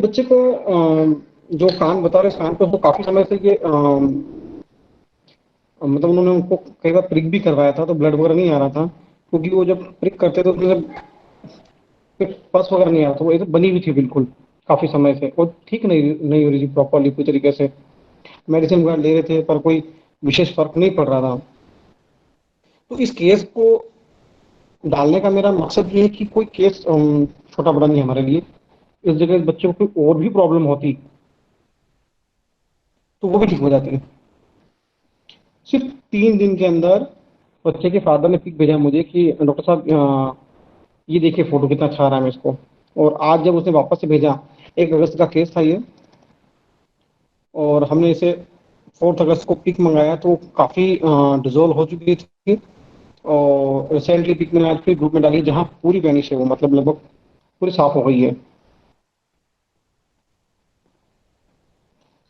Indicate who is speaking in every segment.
Speaker 1: बच्चे को जो कान बता रहे, इस कान पे उसको काफी समय से ये मतलब उन्होंने उनको कई बार प्रिक भी करवाया था, तो ब्लड वगैरह नहीं आ रहा था, क्योंकि वो जब प्रिक करते तो उसमें से पस वगैरह नहीं आ रहा था, वो एकदम बनी हुई थी बिल्कुल काफी समय से, और ठीक नहीं नहीं हो रही थी प्रॉपरली पूरी तरीके से। मेडिसिन वगैरह ले रहे थे पर कोई विशेष फर्क नहीं पड़ रहा था। तो इस केस को डालने का मेरा मकसद ये है कि कोई केस छोटा बड़ा नहीं है हमारे लिए। इस जगह इस बच्चे को कोई और भी प्रॉब्लम होती तो वो भी ठीक हो जाती है। सिर्फ 3 दिन के अंदर बच्चे के फादर ने पिक भेजा मुझे कि डॉक्टर साहब ये देखिए फोटो कितना अच्छा आ रहा है इसको। और आज जब उसने वापस से भेजा, 1 अगस्त का केस था ये, और हमने इसे 4 अगस्त को पिक मंगाया तो काफी डिजोल्व हो चुकी थी। और रिसेंटली पिक मैंने आज फिर ग्रुप में डाली जहाँ पूरी वैनिश है, वो मतलब लगभग पूरी साफ हो गई है।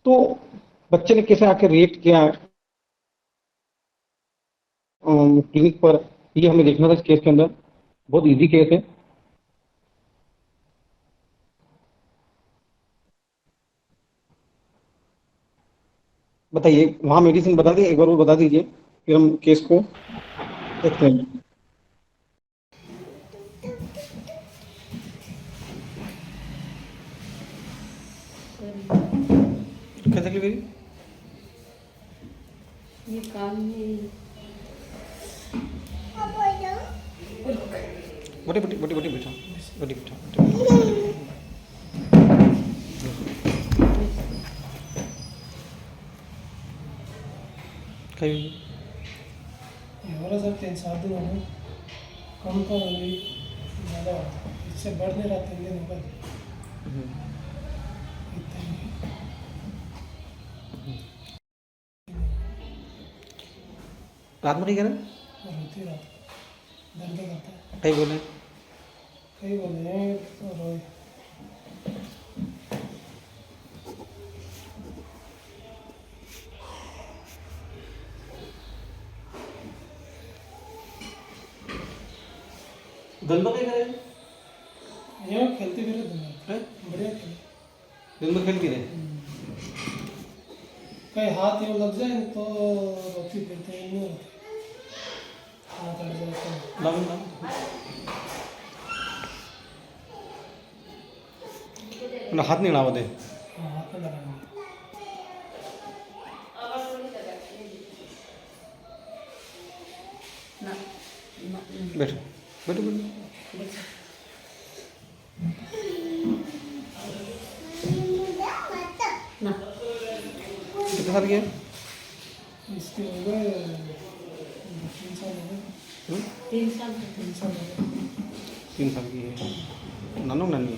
Speaker 1: तो बच्चे ने कैसे आके रिएक्ट किया क्लिनिक पर, ये हमें देखना था इस केस के अंदर। बहुत इजी केस है। बताइए, वहाँ मेडिसिन बता दी, एक बार वो बता दीजिए, फिर हम केस को देखते हैं। क्या तकलीफ है?
Speaker 2: ये कान में
Speaker 1: बड़ी बड़ी बड़ी बड़ी बैठा, बड़ी बैठा। कहीं
Speaker 3: हमारा सर 3-7 दिन हो गए, कम तो अभी ज़्यादा होता है, इससे बढ़ नहीं रहा 3 दिन हो गए इतना ही।
Speaker 1: रात में नहीं कह रहे?
Speaker 3: और होती रात दर्द करता है,
Speaker 1: कहीं बोले
Speaker 3: कई बोले हैं तो रोए।
Speaker 1: दिन में क्या करे?
Speaker 3: यहाँ खेलते फिर दिन
Speaker 1: हैं?
Speaker 3: बढ़िया खेले,
Speaker 1: दिन में खेल भी रहे?
Speaker 3: कहीं हाथ यूँ लग जाए तो रोती फिरते हैं, नहीं होते हाथ अड़ जाता है।
Speaker 1: लाओ लाओ। ना हाथ नहीं लावा दे।
Speaker 3: हाँ हाथ में लगाएंगे।
Speaker 2: ना
Speaker 1: बैठो बैठो बैठो।
Speaker 2: ना
Speaker 1: कितने साल की है?
Speaker 3: इसके हो गए 3 साल हो गए,
Speaker 2: 3 साल
Speaker 3: 3 साल हो गए।
Speaker 1: 3 साल की है। नानू नानी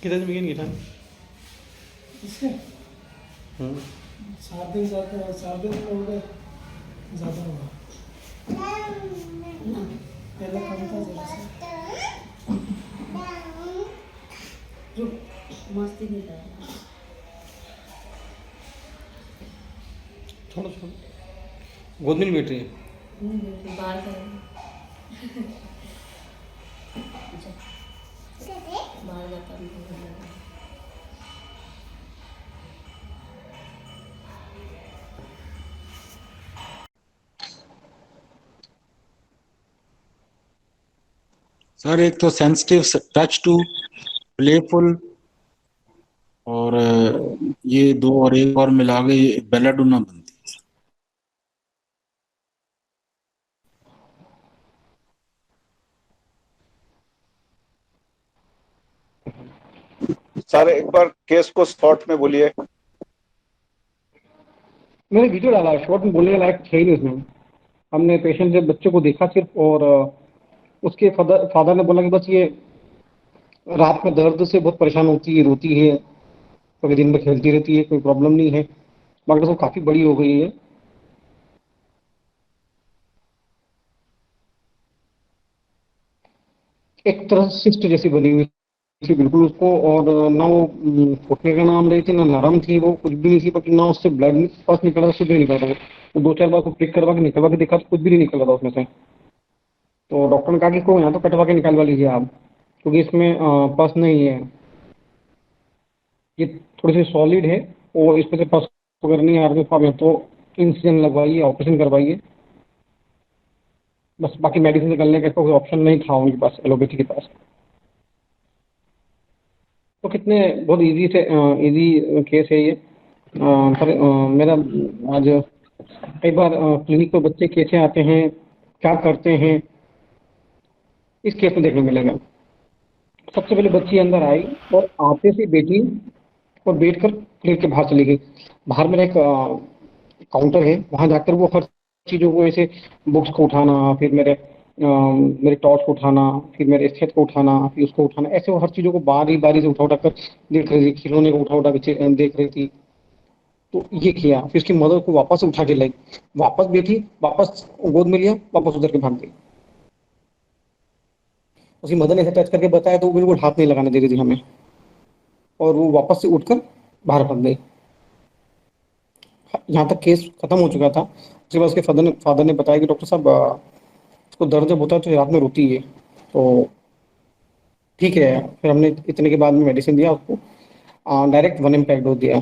Speaker 1: कितने दिन में था?
Speaker 3: इसके 7 दिन हो गए, ज़्यादा होगा, पहले कम था जरा सा।
Speaker 2: जो मस्ती नहीं कर
Speaker 1: छोड़ो छोड़ो, गोद में नहीं बैठ रही है?
Speaker 2: बाहर करेंगे बाहर जाता है।
Speaker 4: सर एक तो सेंसिटिव टच टू प्लेफुल, और ये दो और एक और मिला के बेलाडोना बनती
Speaker 5: सर एक बार केस को शॉर्ट में बोलिए।
Speaker 1: मैंने वीडियो डाला है, शॉर्ट में बोलने के लायक है ही नहीं उसमें। हमने पेशेंट से बच्चे को देखा सिर्फ, और उसके फादर ने बोला कि बस ये रात में दर्द से बहुत परेशान होती है, रोती है, कभी दिन में खेलती रहती है, कोई प्रॉब्लम नहीं है, बाकी तो काफी बड़ी हो गई है। एक तरह से सिस्ट जैसी बनी हुई थी बिल्कुल उसको, और ना वो फुटने का नाम रही थी, ना नरम थी, वो कुछ भी नहीं थी, बट ना उससे ब्लड पास निकल रहा, कुछ भी नहीं निकल रहा। वो 2-4 बार को प्रिक करवा के निकलवा के देखा तो कुछ भी नहीं निकल रहा था उसमें से। तो डॉक्टर ने कहा कि कोई ना, तो कटवा के निकालवा लीजिए आप, क्योंकि इसमें पस नहीं है, ये थोड़ी सी सॉलिड है, और इसमें से पस वगैरह नहीं आ रही तो आप या तो इंसिजन लगवाइए, ऑपरेशन करवाइए, बस। बाकी मेडिसिन निकलने का इसका कोई ऑप्शन नहीं था उनके पास, एलोपैथी के पास। तो कितने बहुत इजी से इजी केस है ये। पर मेरा आज कई बार क्लिनिक पे बच्चे कैसे आते हैं, क्या करते हैं, इस केस में देखने मिलेगा। सबसे पहले बच्ची अंदर आई और आते से बैठी और बैठकर क्लिनिक के बाहर चली गई। बाहर मेरा एक काउंटर है, वहां जाकर वो हर चीजों को ऐसे, बुक्स को उठाना, फिर मेरे टॉर्च को उठाना, फिर मेरे स्केच को उठाना, फिर उसको उठाना, ऐसे वो हर चीजों को बारी बारी से उठा उठा कर देख रही थी, खिलौने को उठा उठा के देख रही थी। तो ये किया, फिर उसकी मदर को वापस उठा के लाई, वापस बैठी, वापस गोद में लिया, वापस उधर के भाग गई। उसकी मदर ने ऐसे टच करके बताया तो वो बिल्कुल हाथ नहीं लगाने दे रही थी हमें, और वो वापस से उठकर बाहर भाग गई। यहाँ तक केस खत्म हो चुका था। उसके बाद उसके फादर ने बताया कि डॉक्टर साहब, उसको दर्द जब होता है तो रात में रोती है। तो ठीक है, फिर हमने इतने के बाद में मेडिसिन दिया उसको, डायरेक्ट 1 इम्पैक्ट डोज दिया,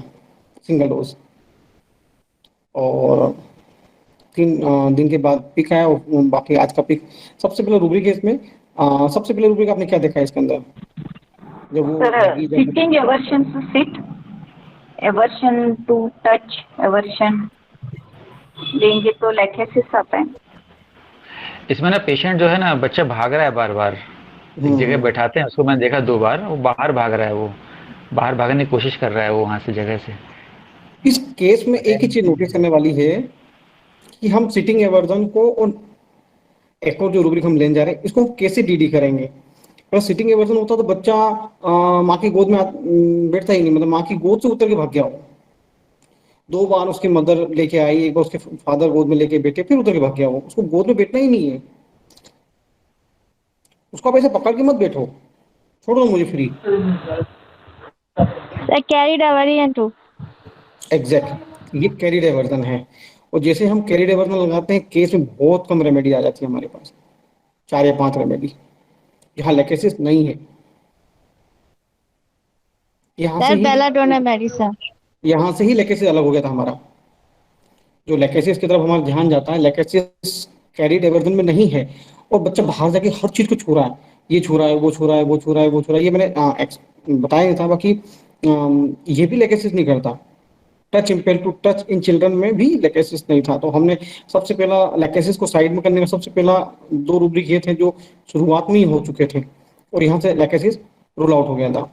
Speaker 1: सिंगल डोज। और 3 दिन के बाद पिक आया, और बाकी आज का पिक। सबसे पहले रूबरी केस में सबसे पहले रूबरी का आपने क्या देखा है इसके अंदर, जब वो
Speaker 6: सर,
Speaker 1: भागी, जब
Speaker 6: sitting aversion to sit, aversion to touch, aversion देंगे तो लैकेसिस आता है।
Speaker 7: इसमें ना पेशेंट जो है ना, बच्चा भाग रहा है बार बार, एक जगह बैठाते हैं उसको, मैंने देखा 2 बार, वो बाहर भाग रहा है, वो बाहर भागने की कोशिश कर रहा है वो वहां से, जगह से।
Speaker 1: इस केस में एक ही चीज नोटिस करने वाली है कि हम सिटिंग एवर्जन को और एक और जो रूब्रिक हम लेने जा रहे हैं इसको हम कैसे डीडी करेंगे। अगर सिटिंग एवर्जन होता तो बच्चा माँ की गोद में बैठता ही नहीं, मतलब माँ की गोद से उतर के भाग गया हो। 2 बार उसकी मदर लेके आई, एक बार उसके फादर गोद में लेके बैठे, फिर उतर के भाग गया हो। उसको गोद में बैठना ही नहीं है, उसको आप ऐसे पकड़ के मत बैठो, छोड़ दो मुझे free.
Speaker 8: Sir, carried aversion too.
Speaker 1: Exact, ये कैरी डाइवर्जन है। और जैसे हम कैरी डाइवर्जन लगाते हैं, केस में बहुत कम रेमेडी आ जाती है हमारे पास, 4 या 5 रेमेडी। यहाँ लेकेसिस नहीं है, यहाँ से
Speaker 8: Sir,
Speaker 1: ही
Speaker 8: belladonna medicine.
Speaker 1: यहाँ से ही लेकेसिस अलग हो गया था हमारा। जो लेकेसिस की तरफ हमारा ध्यान जाता है, लेकेसिस कैरी डाइवर्जन में नहीं है। और बच्चा बाहर जाके हर चीज को छू रहा है, ये छू रहा है, वो छू रहा है, वो छू रहा है, वो छू रहा है। ये मैंने बताया नहीं था, बाकी ये भी लेकेसिस नहीं करता। Touch impair to touch in children में भी लेकेसिस नहीं था। तो हमने सबसे पहला लेकेसिस को साइड में करने का सबसे पहला 2 रूब्रिक ये थे जो शुरुआत में ही हो चुके थे, और यहाँ से लेकेसिस रूल आउट हो गया था।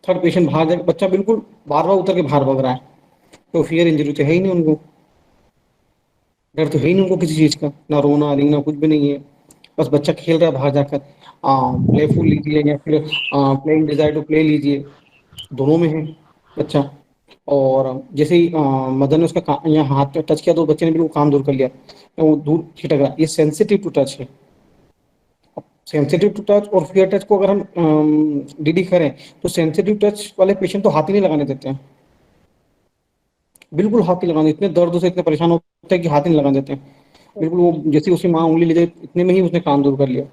Speaker 1: थर्ड पेशेंट बाहर जाकर, बच्चा बिल्कुल बार बार उतर के बाहर भाग रहा है, तो फियर इंजरी तो है ही नहीं उनको, डर तो है ही नहीं उनको किसी चीज का, ना रोना रीना कुछ भी नहीं है। बस बच्चा खेल रहा है बाहर जाकर, प्लेफुल लीजिए या फिर प्लेइंग डिजायर टू प्ले लीजिए, दोनों में है बच्चा। और जैसे ही मदर ने उसका यहाँ हाथ पे टच किया तो बच्चे ने बिल्कुल काम दूर कर लिया, वो दूर छिटक रहा। ये सेंसिटिव टू टच है। सेंसिटिव टू टच और फियर टच को अगर हम डीडी करें तो सेंसिटिव टच वाले पेशेंट तो हाथ ही नहीं लगाने देते हैं, बिल्कुल हाथ नहीं लगाने, इतने दर्द से इतने परेशान होते हैं कि हाथ ही नहीं लगाने देते हैं। बिल्कुल वो जैसे उसकी माँ उंगली ले जाए इतने में ही उसने काम दूर कर लिया।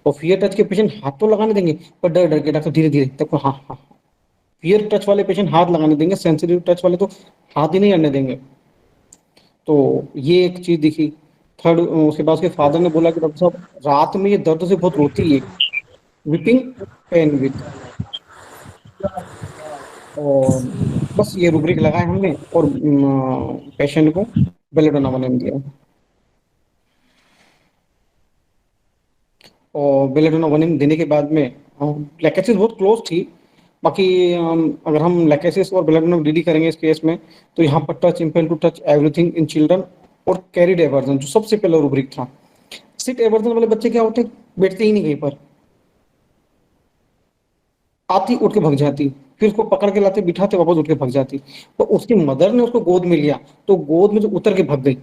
Speaker 1: और फियर टच के पेशेंट हाथ तो लगाने देंगे, पर डर डर के डॉक्टर धीरे धीरे तक, हाँ हाँ। फियर टच वाले पेशेंट हाथ लगाने देंगे, सेंसिटिव टच वाले तो हाथ ही नहीं करने देंगे। तो ये एक चीज दिखी। थर्ड, उसके बाद उसके फादर ने बोला कि डॉक्टर साहब रात में ये दर्द से बहुत रोती है, विपिंग पेन विथ। और बस ये रूब्रिक लगाए हमने, और पेशेंट को बेलेडोना बना दिया। और बेलेडोना 1 देने के बाद में लेकेसिस बहुत क्लोज थी। बाकी अगर हम लेकेसिस और बेलेडोना डीडी करेंगे इस केस में, तो यहाँ पर touch impel to touch everything in children और कैरिड एवर्जन जो सबसे पहला रूब्रिक था। सिट एवर्जन वाले बच्चे क्या होते हैं, बैठते ही नहीं कहीं पर, आती उठ के भग जाती, फिर उसको पकड़ के लाते बिठाते वापस उठ के भग जाती। तो उसकी मदर ने उसको गोद में लिया तो गोद में जो उतर के भग गई,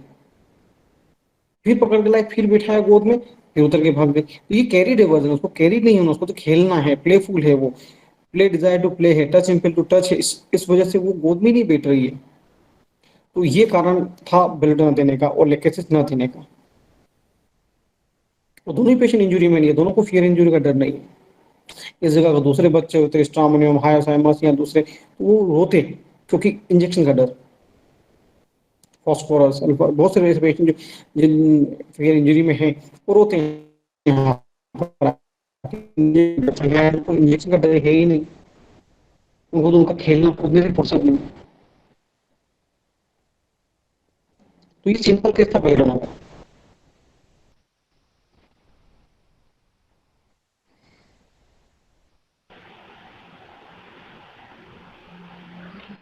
Speaker 1: फिर पकड़ के लाए, फिर बिठाया गोद में, फिर उतर के भाग गई। तो ये कैरिड एवर्जन, उसको कैरिड नहीं होना, उसको तो खेलना है, प्लेफुल है, वो प्ले डिजायर टू प्ले है, टच इम्पेल टू टच है, इस वजह से वो गोद में नहीं बैठ रही है। तो ये कारण था बेलेडोना देने का और लेकेसिस न देने का। वो दोनों ही पेशेंट इंजरी में नहीं है, दोनों को फियर इंजरी का डर नहीं है। इस जगह अगर दूसरे बच्चे होते स्ट्रामोनियम हायोसाइमस या दूसरे, तो वो रोते क्योंकि इंजेक्शन का डर, फॉस्फोरस, बहुत से ऐसे पेशेंट जो जिन फियर इंजरी में है वो रोते हैं यहाँ पर, इंजेक्शन का डर है ही नहीं, उनको तो उनका खेलना कूदने से फुर्सत नहीं। तो ये सिंपल केस था पहले ना।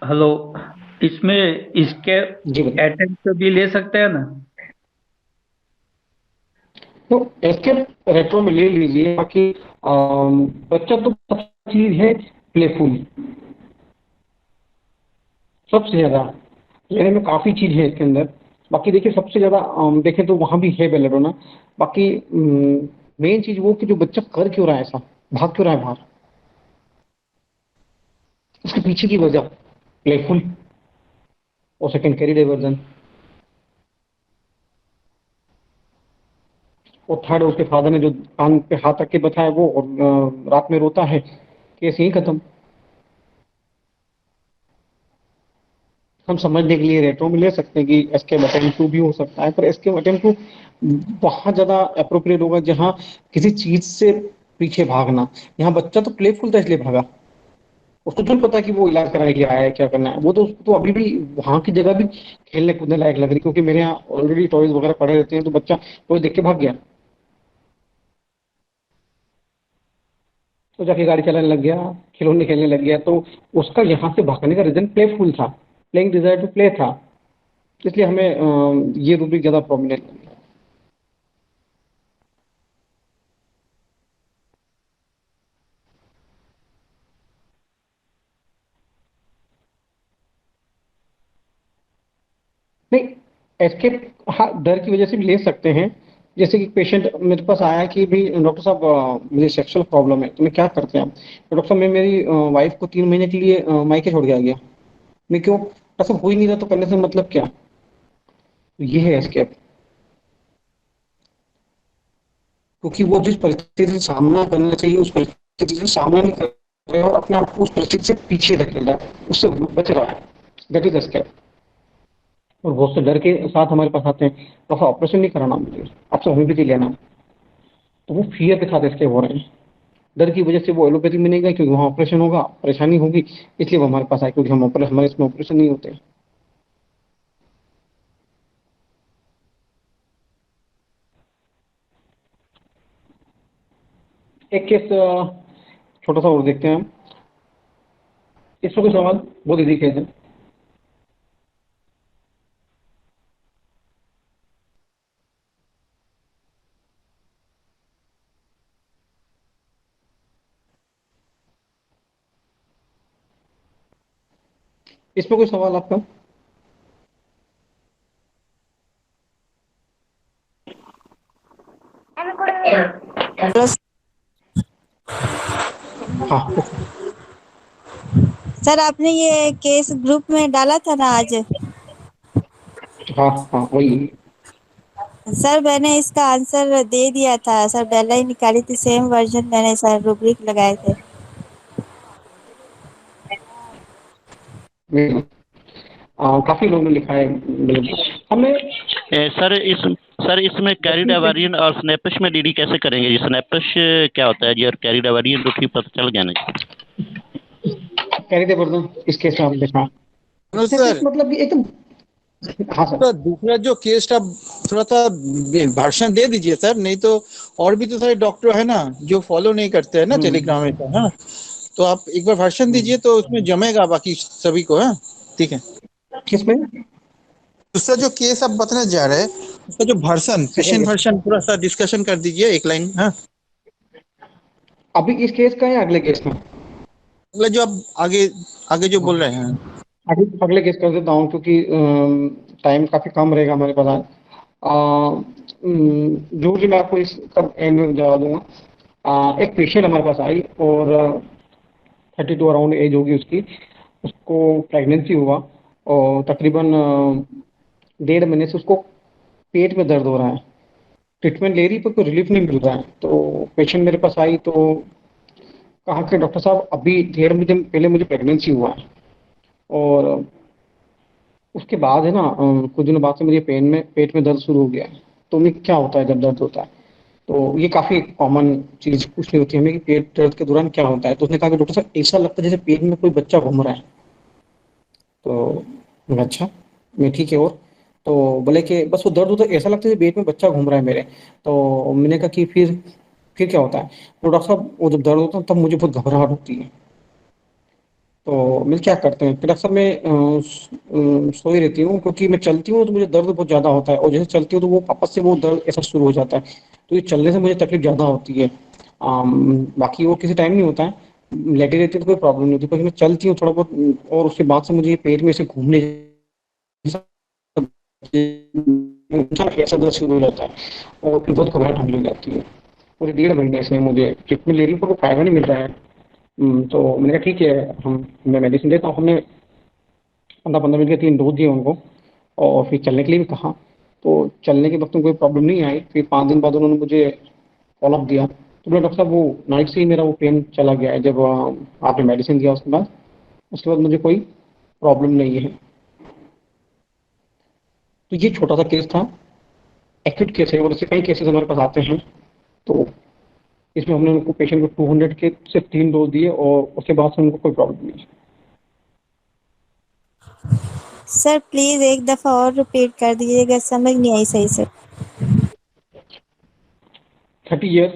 Speaker 9: हेलो, इसमें इसके
Speaker 1: जी बताइए।
Speaker 9: अटेम्प्ट भी ले सकते हैं ना?
Speaker 1: तो इसके रेट्रो में ले लीजिए, बाकी बच्चा तो चीज है प्लेफुल, सबसे ज्यादा लेने में काफी चीज है इसके अंदर। बाकी देखिए सबसे ज्यादा देखें तो वहां भी है बेलेडोना। बाकी मेन चीज वो कि जो बच्चा कर क्यों रहा है ऐसा, भाग क्यों रहा है बाहर, उसके पीछे की वजह प्लेफुल और सेकंड कैरी डाइवर्जन, और थर्ड उसके फादर ने जो कान पे हाथ रख के बताया वो, और रात में रोता है, केस यही खत्म। हम समझने के लिए रेट्रो में ले सकते हैं कि एस्केप अटेम्प्ट 2 भी हो सकता है, पर एस्केप अटेम्प्ट 2 वहां ज्यादा अप्रोप्रिएट होगा जहां किसी चीज से पीछे भागना। यहाँ बच्चा तो प्लेफुल था इसलिए भागा, उसको तो नहीं पता कि वो इलाज कराने के लिए आया है, क्या करना है। वो तो उसको तो अभी भी वहां की जगह भी खेलने कूदने लायक लग रही, क्योंकि मेरे यहाँ ऑलरेडी टॉयज वगैरह पड़े रहते हैं, तो बच्चा टॉय देख के भाग गया, तो जाके गाड़ी चलाने लग गया, खिलौने खेलने लग गया। तो उसका यहाँ से भागने का रीजन प्लेफुल था, प्लेइंग डिजायर टू प्ले था, इसलिए हमें ये रूब्रिक ज्यादा प्रोमिनेंट लगी। नहीं, एस्केप हाँ डर की वजह से भी ले सकते हैं। जैसे कि पेशेंट मेरे पास आया कि भी डॉक्टर साहब मुझे सेक्सुअल प्रॉब्लम है, तो मैं क्या करते हैं आप? तो डॉक्टर साहब मैं मेरी वाइफ को 3 महीने के लिए मायके छोड़ के आ गया। मैं क्यों? डॉक्टर साहब हो ही नहीं रहा तो करने से मतलब क्या? तो ये है एस्केप, क्योंकि वो जिस परिस्थिति से सामना करना चाहिए उस परिस्थिति से सामना नहीं कर रहे और अपने आप को उस परिस्थिति से पीछे धकेल रहा है, उससे बच रहा है। That is escape. और बहुत से डर के साथ हमारे पास आते हैं, तो ऑपरेशन नहीं कराना मुझे, आपसे होम्योपैथी लेना, तो वो फियर के साथ एस्केप हो रहे हैं। डर की वजह से वो एलोपैथी में नहीं गए क्योंकि वहाँ ऑपरेशन होगा, परेशानी होगी, इसलिए वो हमारे पास आए, क्योंकि हम हमारे इसमें ऑपरेशन नहीं होते। एक केस छोटा सा और देखते हैं हम, इसमें कोई सवाल? बहुत इजी केस है। इसमें कोई सवाल आपका? हाँ
Speaker 8: सर आपने ये केस ग्रुप में डाला था ना आज?
Speaker 1: हाँ हाँ वही।
Speaker 8: सर मैंने इसका आंसर दे दिया था सर, बेला ही निकाली थी, सेम वर्जन मैंने सर रूब्रिक लगाए थे।
Speaker 1: काफी लोगों ने लिखा है, हमें
Speaker 10: सर इसमें कैरिडावारियन और स्नैपिश में डीडी कैसे करेंगे जी? स्नैपिश क्या होता है जी और कैरिडावारियन तो ठीक पता चल गया ना जी।
Speaker 1: कैरी दे वर्जन इस केस में आपने देखा
Speaker 11: सर
Speaker 1: मतलब कि एकदम। हाँ सर।
Speaker 11: तो दूसरा जो केस था थोड़ा सा भाषण दे दीजिए सर, नहीं तो और भी तो सारे डॉक्टर है ना जो फॉलो नहीं करते हैं ना टेलीग्राम में तो, हाँ तो आप एक बार भाषण दीजिए तो उसमें जमेगा बाकी सभी को। हाँ ठीक है।
Speaker 1: किसमें?
Speaker 11: दूसरा जो केस आप बताने जा रहे हैं उसका जो वर्षन पेशेंट वर्षन थोड़ा सा डिस्कशन कर दीजिए एक लाइन। हाँ
Speaker 1: अभी इस केस का या अगले केस में?
Speaker 11: अगला जो आप आगे आगे जो बोल रहे हैं।
Speaker 1: अगले केस कर देता हूँ, क्योंकि टाइम काफी कम रहेगा हमारे पास आज। जो भी मैं आपको इसका एंड में जवाब दूंगा। एक पेशेंट हमारे पास आई और 32 अराउंड एज होगी उसकी, उसको प्रेगनेंसी हुआ और तकरीबन 1.5 महीने से उसको पेट में दर्द हो रहा है। ट्रीटमेंट ले रही पर कोई रिलीफ नहीं मिल रहा है। तो पेशेंट मेरे पास आई तो कहा कि डॉक्टर साहब अभी 1.5 दिन पहले मुझे प्रेगनेंसी हुआ है और उसके बाद है ना कुछ दिनों बाद से मुझे पेट में दर्द शुरू हो गया है। तो मैं क्या होता है जब दर्द होता है? तो ये काफ़ी कॉमन चीज़ पूछनी होती है हमें कि पेट दर्द के दौरान क्या होता है। तो उसने कहा कि डॉक्टर साहब ऐसा लगता है जैसे पेट में कोई बच्चा घूम रहा है। तो मैंने अच्छा, मैं ठीक है। और तो बोले कि बस वो दर्द होता है, ऐसा लगता है जैसे पेट में बच्चा घूम रहा है मेरे। तो मैंने कहा कि फिर क्या होता है? तो डॉक्टर साहब वो जब दर्द होता है तब मुझे बहुत घबराहट होती है। तो मैं क्या करते हैं फिर अक्सर मैं सोई रहती हूँ क्योंकि मैं चलती हूँ तो मुझे दर्द बहुत ज़्यादा होता है और जैसे चलती हूँ तो वो वापस से वो दर्द ऐसा शुरू हो जाता है। तो ये चलने से मुझे तकलीफ ज़्यादा होती है। बाकी और किसी टाइम नहीं होता है, लेटी रहती है तो कोई प्रॉब्लम नहीं होती, पर मैं चलती हूँ थोड़ा बहुत और उसके बाद से मुझे पेट में ऐसे घूमने ऐसा दर्द शुरू हो जाता है और फिर बहुत घबराहट होने लग जाती है। पूरे 1.5 महीने से मुझे ट्रीटमेंट ले रही हूँ पर कोई फायदा नहीं मिल रहा है। तो मैंने कहा ठीक है, मैं मेडिसिन देता हूँ। हमने 15-15 मिनट के 3 डोज दिए उनको और फिर चलने के लिए भी कहा। तो चलने के वक्त में कोई प्रॉब्लम नहीं आई। फिर 5 दिन बाद उन्होंने मुझे फॉलोअप दिया तो बोला डॉक्टर साहब वो नाइट से ही मेरा वो पेन चला गया है जब आपने मेडिसिन दिया उसके बाद मुझे कोई प्रॉब्लम नहीं है। तो ये छोटा सा केस था, एक्यूट केस है और इससे कई केसेस हमारे पास आते हैं। तो इसमें हमने उनको पेशेंट को 200 के सिर्फ 3 डोज दिए और उसके बाद से उनको कोई प्रॉब्लम नहीं है।
Speaker 8: सर प्लीज एक दफा और रिपीट कर दीजिएगा, समझ नहीं आई सही से।
Speaker 1: 30 years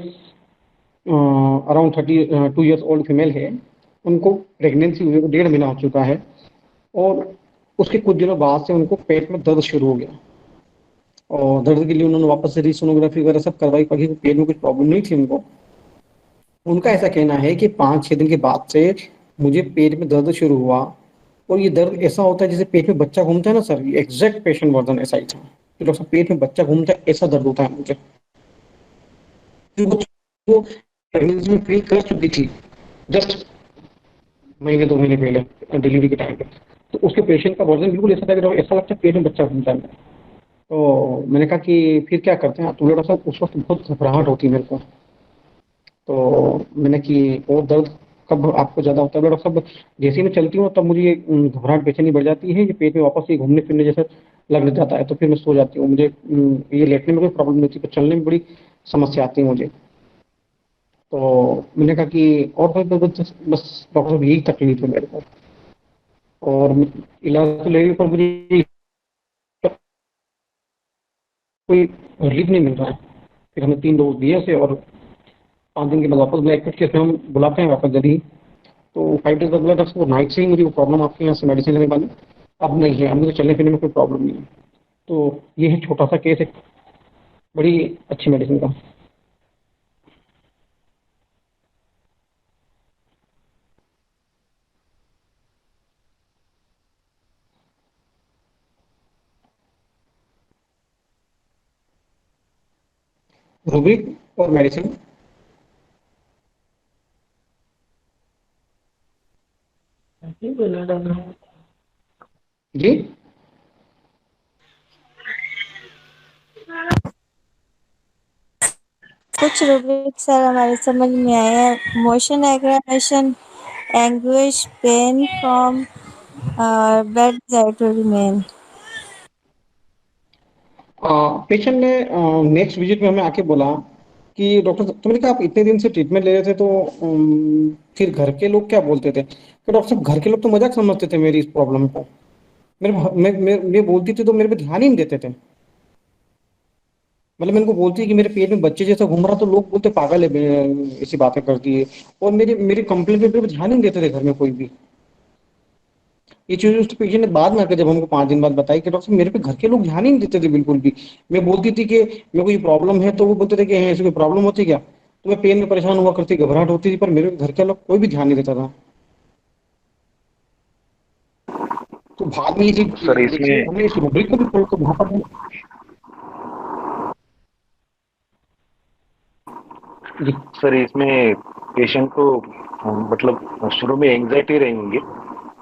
Speaker 1: around 32 years old female है। उनको प्रेगनेंसी हुए को 1.5 महीना हो चुका है और उसके कुछ दिनों बाद से उनको पेट में दर्द शुरू हो गया और दर्द के लिए उन्होंने वापस से रीसोनोग्राफी वगैरह सब करवाई, बाकी पेट में कुछ प्रॉब्लम नहीं थी उनको। उनका ऐसा कहना है कि 5-6 दिन के बाद से मुझे पेट में दर्द शुरू हुआ और ये दर्द ऐसा होता है जैसे पेट में बच्चा घूमता है ना सर, ये एग्जैक्ट पेशेंट वर्जन ऐसा ही था कि डॉक्टर साहब पेट में बच्चा घूमता है ऐसा दर्द होता है मुझे। वो प्रेगनेंसी में फील कर चुकी थी जस्ट महीने 2 महीने पहले डिलीवरी के टाइम पे। तो उसके पेशेंट का वर्जन बिल्कुल ऐसा था कि ऐसा लगता है पेट में बच्चा घूमता है। तो मैंने कहा कि फिर क्या करते हैं? तो डॉक्टर साहब उस वक्त बहुत घबराहट होती है मेरे को। तो मैंने कि और दर्द कब आपको ज़्यादा होता है? डॉक्टर साहब जैसे ही मैं चलती हूँ तब मुझे ये घबराहट बेचैनी बढ़ जाती है, ये पेट में वापस ये घूमने फिरने जैसा लग जाता है तो फिर मैं सो जाती हूँ। मुझे ये लेटने में कोई प्रॉब्लम नहीं होती पर चलने में बड़ी समस्या आती है मुझे। तो मैंने कहा कि और कोई बस डॉक्टर साहब यही तकलीफ है मेरे को और इलाज तो ले रही पर मुझे कोई रिलीफ नहीं मिल रहा है। फिर हमने 3 डोज दिए उसे और 5 दिन के बाद वापस ब्लैक केस में हम बुलाते हैं वापस जल्दी ही। तो 5 डेज बाद बोला डॉक्टर साहब नाइट से ही मुझे वो प्रॉब्लम आपके यहाँ से मेडिसिन लेने के बाद अब नहीं है, अब मुझे चलने फिरने में कोई प्रॉब्लम नहीं है। तो ये है छोटा सा केस, एक बड़ी अच्छी मेडिसिन का। रूब्रिक और मेडिसिन। जी
Speaker 8: कुछ रूब्रिक सर हमारे समझ में आए हैं। Motion aggravation, anguish, pain from bed to remain.
Speaker 1: Patient ने नेक्स्ट विजिट में हमें आके बोला कि डॉक्टर साहब, तुमने कहा आप इतने दिन से ट्रीटमेंट ले रहे थे तो फिर घर के लोग क्या बोलते थे? कि डॉक्टर साहब घर के लोग तो मजाक समझते थे मेरी इस प्रॉब्लम को। मैं बोलती थी तो मेरे पे ध्यान ही नहीं देते थे। मतलब मैं उनको बोलती कि मेरे पेट में बच्चे जैसा घूम रहा तो लोग बोलते पागल है, ऐसी बातें करती है। और मेरी मेरी कंप्लेंट पे ध्यान ही नहीं देते थे घर में कोई भी। ये चीज उस पेशेंट ने बाद में आकर जब हमको 5 दिन बाद बताई कि डॉक्टर साहब मेरे पे घर के लोग ध्यान ही नहीं देते थे बिल्कुल भी। मैं बोलती थी कि मेरे को ये प्रॉब्लम है तो वो बोलते थे कि है ऐसी कोई प्रॉब्लम होती क्या? तो मैं पेन में परेशान हुआ करती, घबराहट होती थी, पर मेरे घर के लोग कोई भी ध्यान नहीं देता था। तो बाद में ये चीज
Speaker 5: सर इसमें
Speaker 1: हमने इस रूब्रिक को भी खोल कर वहां पर जी
Speaker 5: सर इसमें पेशेंट को मतलब शुरू में एंजाइटी रहेंगे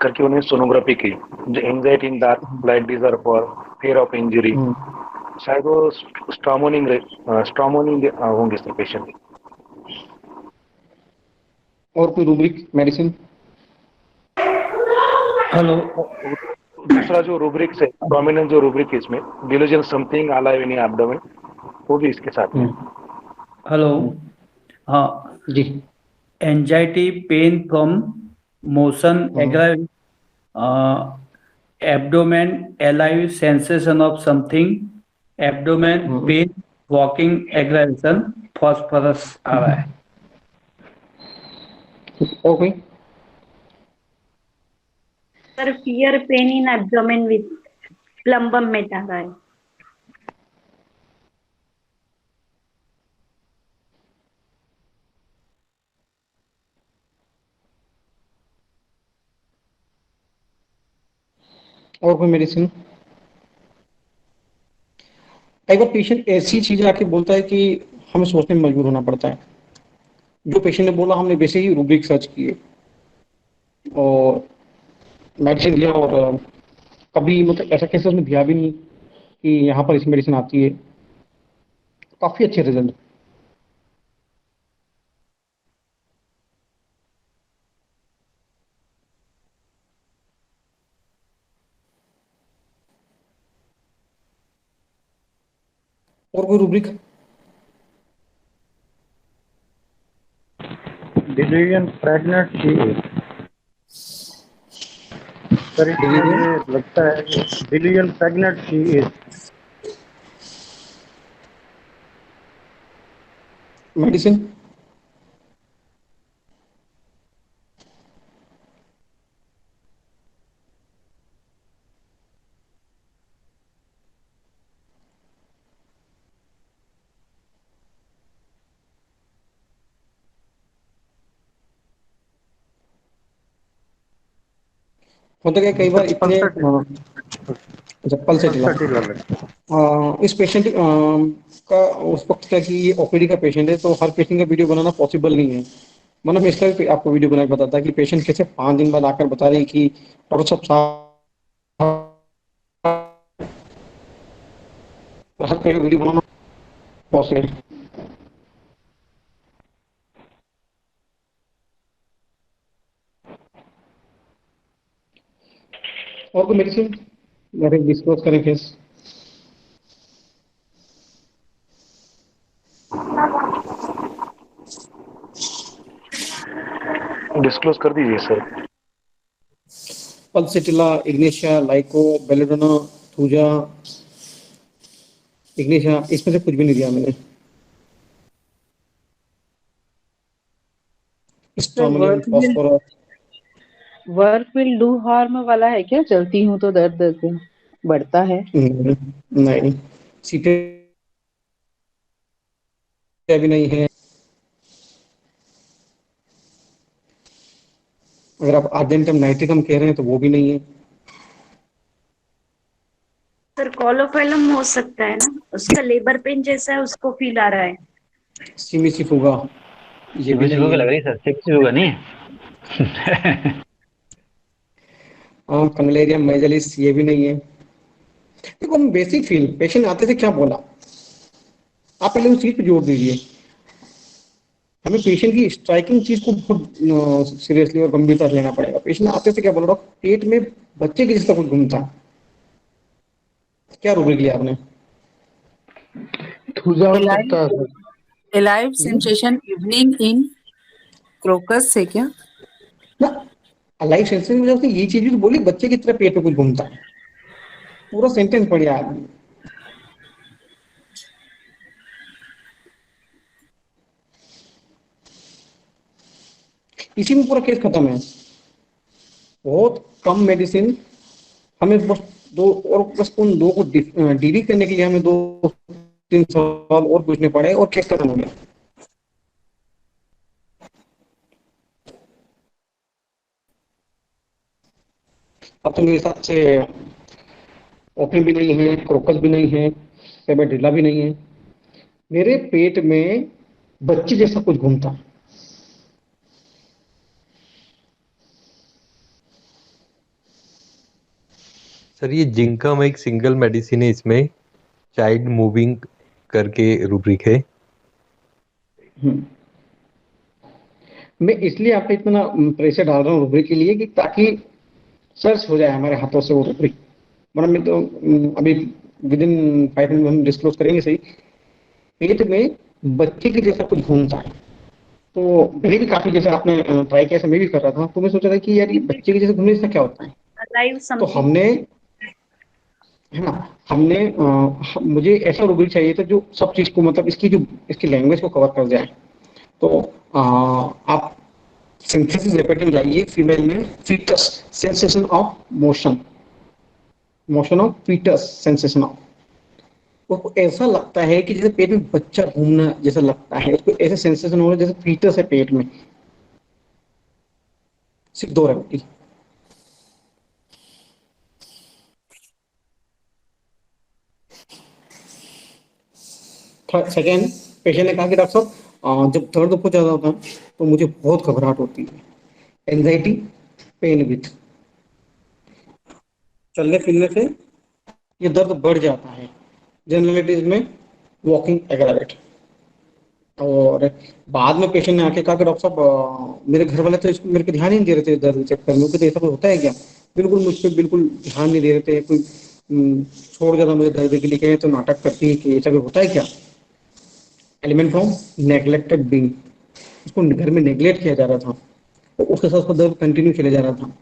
Speaker 5: करके उन्हें सोनोग्राफी की, जो anxiety in dark light desire for fear of injury, शायद वो स्ट्रामोनिन होंगे सर पेशेंट।
Speaker 1: और कोई रूब्रिक मेडिसिन?
Speaker 9: हेलो।
Speaker 5: दूसरा जो रूब्रिक्स है, प्रोमिनेंट जो रूब्रिक है इसमें, delusion something alive in abdomen, वो भी इसके साथ में।
Speaker 9: हेलो। हाँ।
Speaker 1: जी।
Speaker 9: Anxiety, pain from motion, abdomen, alive sensation of something, abdomen pain, walking aggravation, phosphorus आ रहा है।
Speaker 1: और कोई?
Speaker 6: Sir fear pain in abdomen with plumbum में आ रहा है।
Speaker 1: और कोई मेडिसिन? एक बार पेशेंट ऐसी चीजें आके बोलता है कि हमें सोचने में मजबूर होना पड़ता है। जो पेशेंट ने बोला हमने वैसे ही रूब्रिक सर्च किए और मेडिसिन लिया और कभी मतलब ऐसा केसेस में दिया भी नहीं कि यहाँ पर इस मेडिसिन आती है। काफी अच्छे रिजल्ट। और कोई rubric?
Speaker 12: Delusion pregnant she is. Sir इसमें ये लगता है कि delusion pregnant she is.
Speaker 1: Medicine? होता क्या कई बार इतने पल्स इस पेशेंट का उस वक्त क्या कि ये ओपीडी का पेशेंट है तो हर पेशेंट का वीडियो बनाना पॉसिबल नहीं है। मतलब मैं इसका भी आपको वीडियो बना के बताता कि पेशेंट कैसे 5 दिन बाद आकर बता रहे हैं कि डॉक्टर साहब वीडियो बनाना पॉसिबल। और कोई मेडिसिन डिस्कस करें केस?
Speaker 5: डिस्क्लोज कर दीजिए sir.
Speaker 1: Pulsatilla, ignatia, lyco, belladonna, thuja, ignatia, इसमें से कुछ भी नहीं दिया मैंने। स्ट्रोमलिन, phosphorus.
Speaker 13: Work will do harm वाला है क्या? चलती हूँ तो दर्द बढ़ता है।
Speaker 1: नहीं, सीटे भी नहीं है। अगर आप आर्जेंटम नाइट्रिकम कह रहे हैं तो वो भी नहीं है।
Speaker 6: सर कॉलोफेलम हो सकता है ना, उसका लेबर पेन जैसा है, उसको फील आ रहा है।
Speaker 1: सिमिसिफुगा ये भी नहीं
Speaker 7: सिमिसिफुगा
Speaker 1: है।
Speaker 7: लग रही है सर, सिमिसिफुगा नहीं है।
Speaker 1: कंगलेरिया मेजलिस ये भी नहीं है। देखो हम बेसिक फील पेशेंट आते थे क्या बोला, आप पहले उस चीज पे जोर दीजिए। हमें पेशेंट की स्ट्राइकिंग चीज को बहुत सीरियसली और गंभीरता से लेना पड़ेगा। पेशेंट आते थे क्या बोला, डॉक्टर पेट में बच्चे के जैसा कुछ घूमता। क्या रूब्रिक लिया आपने?
Speaker 13: Alive sensation evening in crocus से क्या?
Speaker 1: लाइफ सेंसेशन की वजह से ये चीज भी तो बोली, बच्चे की तरह पेट में कुछ घूमता। पूरा सेंटेंस पढ़िया आदमी। इसी में पूरा केस खत्म है। बहुत कम मेडिसिन, हमें बस दो और बस उन दो को डील करने के लिए हमें 2-3 सवाल और पूछने पड़े और केस खत्म हो गया। अब तो मेरे हिसाब से ओपन भी नहीं है, क्रोकस भी नहीं है, पेमेड्रिला भी नहीं है। मेरे पेट में बच्चे जैसा कुछ घूमता।
Speaker 14: सर ये जिंकम एक सिंगल मेडिसिन है इसमें, चाइल्ड मूविंग करके रूब्रिक है।
Speaker 1: मैं इसलिए आप पे इतना प्रेशर डाल रहा हूँ रूब्रिक के लिए कि ताकि सर्च हो जाए हमारे हाथों से वो रूब्रिक, वरना मैं तो अभी विद इन 5 मिनट हम डिस्क्लोज करेंगे सही। पेट में बच्चे के जैसा कुछ घूमता है, तो मैंने भी काफी, जैसे आपने ट्राई किया, मैं भी कर रहा था, तो मैं सोच रहा था कि यार ये बच्चे के जैसे घूमने से क्या होता है।
Speaker 6: अलाइव
Speaker 1: तो
Speaker 6: समथिंग।
Speaker 1: हमने, है ना, हमने मुझे ऐसा रूब्रिक चाहिए था जो सब चीज को, मतलब इसकी लैंग्वेज को कवर कर जाए। तो आप सिंथेसिस रेपेट में जाइए, फीमेल में foetus sensation of motion, motion of foetus sensation of, उसको ऐसा लगता है कि जैसे पेट में बच्चा घूमना जैसा लगता है, उसको ऐसे सेंसेशन हो रहा है जैसे फीटस है पेट में। सिर्फ 2 रेपेटी। सेकेंड, पेशेंट ने कहा कि डॉक्टर साहब जब दर्द बहुत ज्यादा होता है तो मुझे बहुत घबराहट होती है, एंजाइटी, पेन विथ, चलने फिरने से ये दर्द बढ़ जाता है, जनरलिटीज में वॉकिंग एग्रावेट। और बाद में पेशेंट ने आके कहा कि डॉक्टर साहब मेरे घर वाले तो इसको मेरे पे ध्यान ही नहीं दे रहे थे दर्द चेक करने को, तो ऐसा कुछ होता है क्या। बिल्कुल मुझ पर बिल्कुल ध्यान नहीं दे रहे थे, कोई छोड़ जाता मुझे दर्द के लिए, कहे तो नाटक करती है कि ऐसा कुछ होता है क्या। एलिमेंट फ्रॉम नेग्लेक्टेड बीइंग, उसको घर में नेग्लेक्ट किया जा रहा था, तो उसके साथ उसका दर्द कंटिन्यू चले जा रहा था।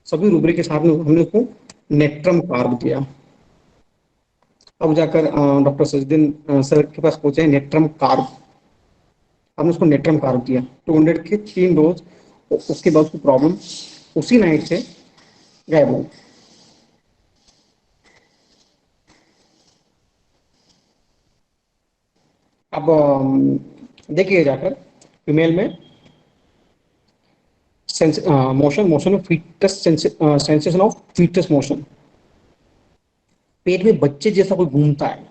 Speaker 1: सभी रूब्रिक के साथ में हमने उसको नेक्ट्रम कार्ब दिया। अब जाकर डॉक्टर सजदीन सर के पास पहुंचे, नेक्ट्रम कार्ब, हमने उसको नेट्रम कार्ब दिया 200 के 3 डोज। उसके बाद उसकी प्रॉब्लम उसी नाइट से गायब हो। अब देखिए जाकर फीमेल में motion of foetus, sensation of foetus motion, पेट में बच्चे जैसा कोई घूमता है।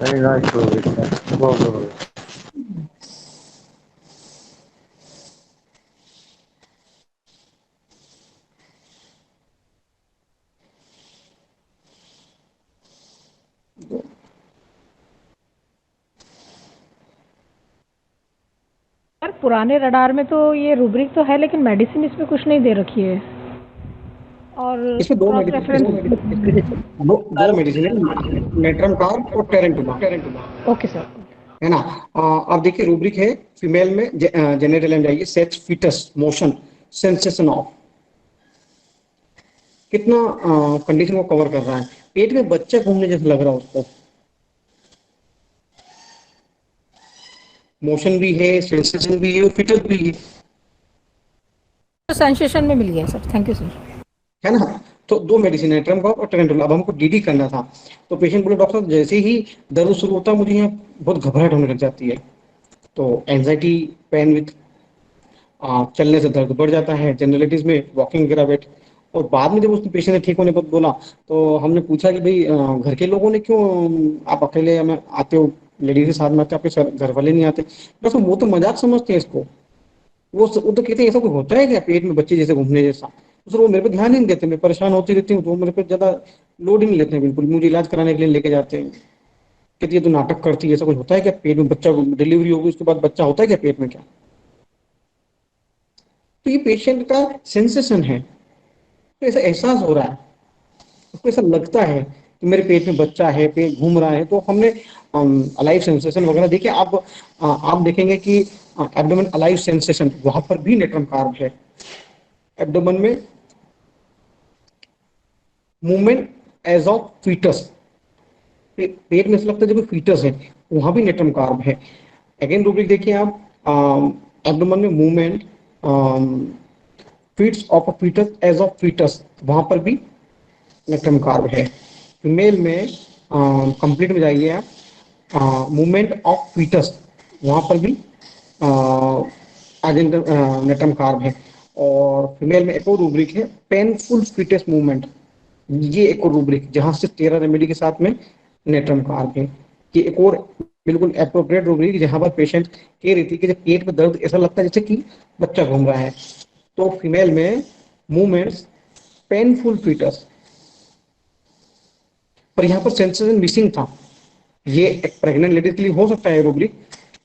Speaker 12: Very nice, Rohit. Wow, Rohit.
Speaker 15: Sir पुराने रडार में तो ये रूब्रिक तो है, लेकिन मेडिसिन इसमें कुछ नहीं दे रखी है। और
Speaker 1: इसमें दो
Speaker 15: क्रॉस
Speaker 1: मेडिसिन है, नेट्रम कार्ब और टेरेंटुला।
Speaker 15: Okay sir.
Speaker 1: है ना। अब देखिए रूब्रिक है फीमेल में, जेनेटल में जाइए, sex, foetus, motion, sensation of, कितना कंडीशन को कवर कर रहा है। पेट में बच्चा घूमने जैसा लग रहा है उसको, मोशन भी है, सेंसेशन भी है और फीटस भी है।
Speaker 15: सेंसेशन में मिल गया सर, थैंक यू सर।
Speaker 1: है ना। तो 2 मेडिसिन है, नेट्रम कार्ब और टेरेंटुला। अब हमको डीडी करना था, तो पेशेंट बोले डॉक्टर जैसे ही दर्द शुरू होता है मुझे यहाँ बहुत घबराहट होने लग जाती है। तो एंजाइटी, पेन विथ, चलने से दर्द बढ़ जाता है, जनरलिटीज में वॉकिंग गिरावट। और बाद में जब उसने पेशेंट ने ठीक होने पर बोला, तो हमने पूछा कि भाई घर के लोगों ने क्यों, आप अकेले हमें आते हो, लेडीज के साथ में आते, आपके घर वाले नहीं आते। डॉक्टर वो तो मजाक समझते हैं इसको, वो तो कहते हैं ऐसा कुछ होता है क्या पेट में बच्चे जैसे घूमने जैसा। तो सर वो मेरे पे ध्यान ही नहीं देते, मैं परेशान होती रहती हूँ, तो मेरे पे ज्यादा लोड ही नहीं लेते हैं बिल्कुल, मुझे इलाज कराने के लिए लेके जाते हैं। कहती है तो नाटक करती है, ऐसा कुछ होता है क्या पेट में बच्चा, डिलीवरी होगी उसके बाद बच्चा होता है क्या पेट में क्या। तो ये पेशेंट का सेंसेशन है, तो ऐसा एहसास हो रहा है, उसको ऐसा लगता है कि मेरे पेट में बच्चा है, पेट घूम रहा है। तो हमने अलाइव सेंसेशन वगैरह देखिए। आप देखेंगे कि एब्डोमेन अलाइव सेंसेशन, वहां पर भी नेट्रम कार्ब है। एब्डोमेन में मूवमेंट एज ऑफ फीटस, पेट में ऐसा लगता है जब फीटस है, वहां भी नेट्रम कार्ब है। अगेन रूब्रिक देखिए आप, एब्डोमेन में movement fits of a foetus as of foetus, वहां पर भी नेट्रम कार्ब है। फीमेल में कंप्लीट में जाइए आप, मूवमेंट ऑफ फीटस, वहां पर भी नेट्रम कार्ब है। और फीमेल में एक और रूब्रिक है, पेनफुल फीटस मूवमेंट, ये एक और रूब्रिक जहां से 13 रेमेडी के साथ में नेट्रम कार्ब है। ये एक और बिल्कुल अप्रोप्रिएट रूब्रिक जहां पर पेशेंट कह रही थी कि जब पेट में दर्द ऐसा लगता है जैसे कि बच्चा घूम रहा है, तो फीमेल में मूवमेंट्स पेनफुल फीटस, पर यहाँ पर सेंसेशन मिसिंग था। ये एक प्रेग्नेंट लेडीज के लिए हो सकता है रूब्रिक,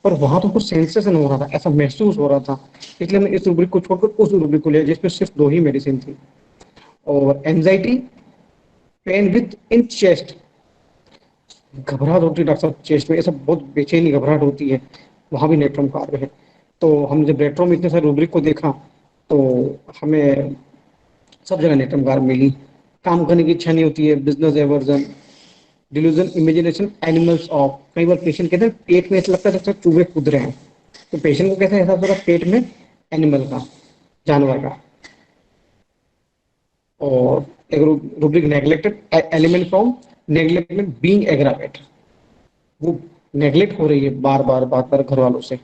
Speaker 1: पर वहां तो कुछ सेंसेशन हो रहा था, ऐसा महसूस हो रहा था, इसलिए हमने इस रूब्रिक को छोड़कर उस रूब्रिक को लिया जिसमें सिर्फ 2 ही मेडिसिन थी। और anxiety, pain with in chest, घबराहट होती है डॉक्टर साहब चेस्ट में, ऐसा बहुत बेचैनी घबराहट होती है, वहां भी नेट्रम कार्य है। तो हम जब रेट्रो में इतने सारे रूब्रिक को देखा तो हमें सब जगह नेट्रम कार्य मिली। काम करने की इच्छा नहीं होती है, business aversion, delusion, imagination, animals of, कई बार पेशेंट कहते हैं पेट में ऐसा लगता है जैसे चूहे कूद रहे हैं, तो पेशेंट को कैसे एहसास होगा पेट में एनिमल का, जानवर का। और एक rubric neglected element from neglected being aggravate, वो नेग्लेक्ट हो रही है बार बार घर वालों से,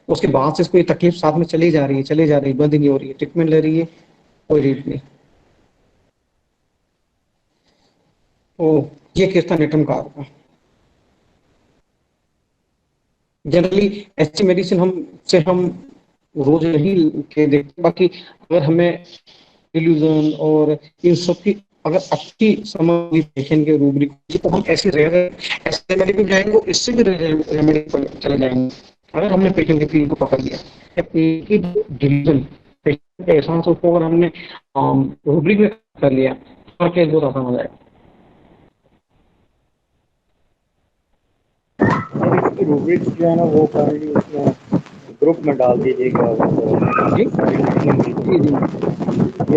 Speaker 1: उसके बाद से इसको ये तकलीफ साथ में चली जा रही है, बंद ही नहीं हो रही है, ट्रीटमेंट ले रही है, कोई रीट नहीं। तो ये केस था नेट्रम कार का। जनरली ऐसी मेडिसिन हम रोज नहीं के देखते, बाकी अगर हमें डिल्यूजन और इन सब की अगर अच्छी समझ पेशेंट के रूब्रिक की, तो हम ऐसे रेमेडी पे जाएंगे, इससे भी रेमेडी पर चले जाएंगे अगर हमने पेशेंट के फील को पकड़ लिया। एक ही डिल्यूजन पेशेंट का एहसास उसको अगर हमने रूब्रिक में कर लिया तो केस बहुत आसान हो जाएगा।
Speaker 12: रूब्रिक जो है ना वो काइंडली उसमें ग्रुप में डाल दीजिएगा।
Speaker 1: जी जी जी,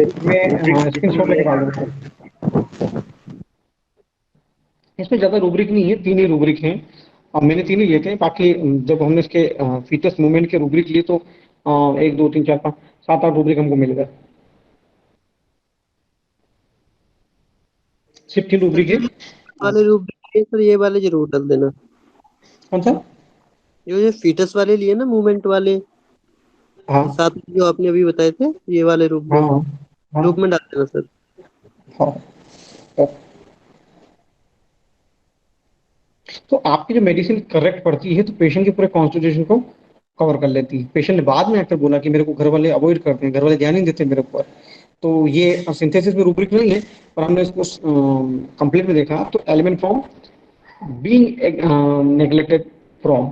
Speaker 1: इसमें स्क्रीनशॉट लेके डाल देंगे। इसमें ज्यादा रूब्रिक नहीं है, 3 ही रूब्रिक हैं, अब मैंने 3 ही लिए थे, बाकी जब हमने इसके फीटस मूवमेंट के रूब्रिक लिए तो 1 2 3 4 5 7 8 रूब्रिक हमको मिल गए। सिर्फ 3 रूब्रिक है
Speaker 16: वाले रूब्रिक है सर, ये वाले जरूर डाल देना।
Speaker 1: कौन सा?
Speaker 16: जो फीटस वाले लिए ना, मूवमेंट वाले,
Speaker 1: हाँ
Speaker 16: साथ में जो आपने अभी बताए थे ये वाले रूब्रिक,
Speaker 1: हाँ
Speaker 16: ग्रुप में डाल देना सर।
Speaker 1: हाँ, तो आपकी जो मेडिसिन करेक्ट पड़ती है तो पेशेंट के पूरे कॉन्स्टिट्यूशन को कवर कर लेती है। पेशेंट ने बाद में आकर बोला कि मेरे को घर वाले अवॉइड करते हैं, घर वाले ध्यान नहीं देते मेरे ऊपर, तो ये सिंथेसिस में रूब्रिक नहीं है, पर हमने इसको कंप्लीट में देखा तो element from being neglected from,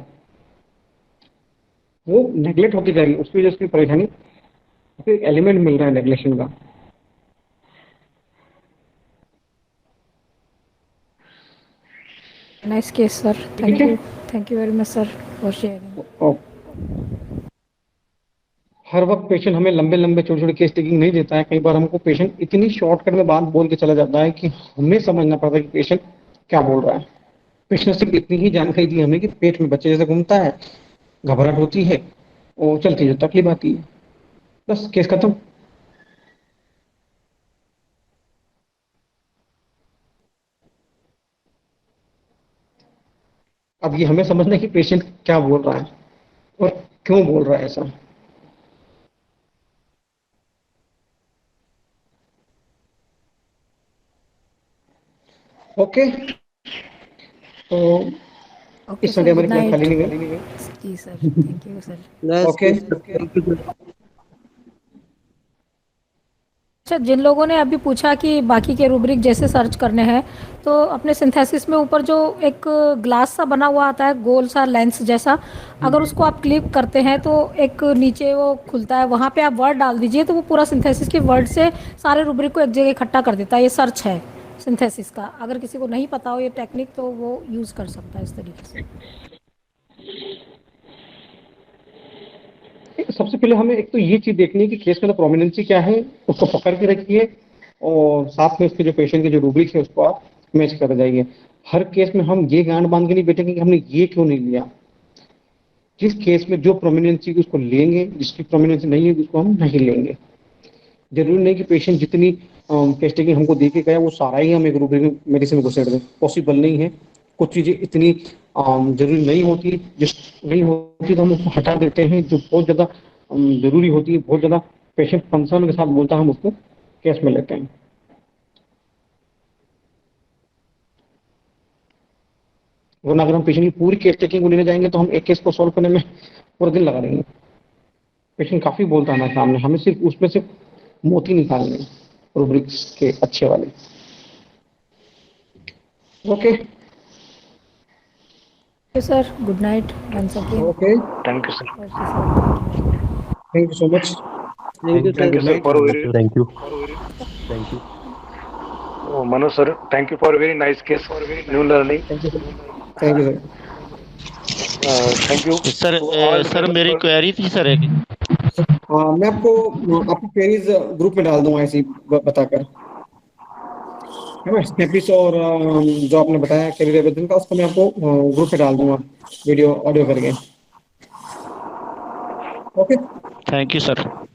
Speaker 1: वो नेग्लेक्ट होती जा रही है, उसकी वजह से परेशानी, उसको एक एलिमेंट मिल रहा है नेग्लेक्शन का।
Speaker 15: Nice case sir, thank you very much sir for sharing.
Speaker 1: हर वक्त पेशेंट हमें लंबे लंबे छोटे छोटे केस टेकिंग नहीं देता है, कई बार हमको पेशेंट इतनी शॉर्टकट में बात बोल के चला जाता है कि हमें समझना पड़ता है कि पेशेंट क्या बोल रहा है। पेशेंट ने सिर्फ इतनी ही जानकारी दी हमें कि पेट में बच्चे जैसे घूमता है, घबराहट होती है और चलती जो तकलीफ आती है, बस केस खत्म। अब ये हमें समझना है कि पेशेंट क्या बोल रहा है और क्यों बोल रहा है ऐसा। ओके, तो
Speaker 15: ओके
Speaker 1: इस
Speaker 15: सर,
Speaker 1: संडे हमारी
Speaker 15: गुड
Speaker 1: क्लास खाली
Speaker 15: नाइट।
Speaker 1: नहीं गई।
Speaker 15: जी sir, thank you sir.
Speaker 1: Okay,
Speaker 15: अच्छा, जिन लोगों ने अभी पूछा कि बाकी के रूब्रिक जैसे सर्च करने हैं, तो अपने सिंथेसिस में ऊपर जो एक ग्लास सा बना हुआ आता है, गोल सा लेंस जैसा, अगर उसको आप क्लिक करते हैं तो एक नीचे वो खुलता है, वहाँ पे आप वर्ड डाल दीजिए तो वो पूरा सिंथेसिस के वर्ड से सारे रूब्रिक को एक जगह इकट्ठा कर देता है। ये सर्च है सिंथेसिस का, अगर किसी को नहीं पता हो ये टेक्निक तो वो यूज़ कर सकता है इस तरीके से।
Speaker 1: सबसे पहले हमें एक तो ये चीज देखनी है कि केस में तो प्रोमिनेंसी क्या है, उसको पकड़ के रखिए और साथ में उसके जो पेशेंट के जो रूब्रिक है उसको आप मैच कर जाइए। हर केस में हम ये गांठ बांध के नहीं बैठेंगे कि हमने ये क्यों नहीं लिया। जिस केस में जो प्रोमिनेंसी की उसको लेंगे, जिसकी प्रोमिनेंसी नहीं है उसको हम नहीं लेंगे। जरूरी नहीं कि पेशेंट जितनी टेस्टिंग हमको दे के गया वो सारा ही हम एक रूब्रिक मेडिसिन को सेट दें, पॉसिबल नहीं है। कुछ चीजें इतनी जरूरी नहीं होती, जिस नहीं होती तो हम उसको हटा देते हैं। जो बहुत ज्यादा जरूरी होती है, बहुत ज्यादा पेशेंट कंसर्न के साथ बोलता है, हम उसको केस में लेते हैं। वरना अगर हम पेशेंट की पूरी केस टेकिंग को लेने जाएंगे तो हम एक केस को सॉल्व करने में पूरा दिन लगा देंगे। पेशेंट काफी बोलता है हमारे सामने, हमें सिर्फ उसमें से मोती निकालने रूब्रिक्स के अच्छे वाले। Okay
Speaker 15: sir, good night once again.
Speaker 1: Okay,
Speaker 5: thank you sir.
Speaker 1: Thank you so much.
Speaker 16: Thank you
Speaker 5: Thank you, sir, for very,
Speaker 14: thank you
Speaker 5: Manoj sir, thank you for a very nice case, new learning.
Speaker 1: Thank you sir.
Speaker 5: Thank you.
Speaker 10: Sir sir मेरी query थी sir एक।
Speaker 1: मैं आपको queries group में डाल दूंगा ऐसे ही बताकर, है ना। स्नैपिस और जो आपने बताया कैरियर एविडेंस का, उसको मैं आपको ग्रुप में डाल दूंगा वीडियो ऑडियो करके। Okay,
Speaker 10: thank you sir.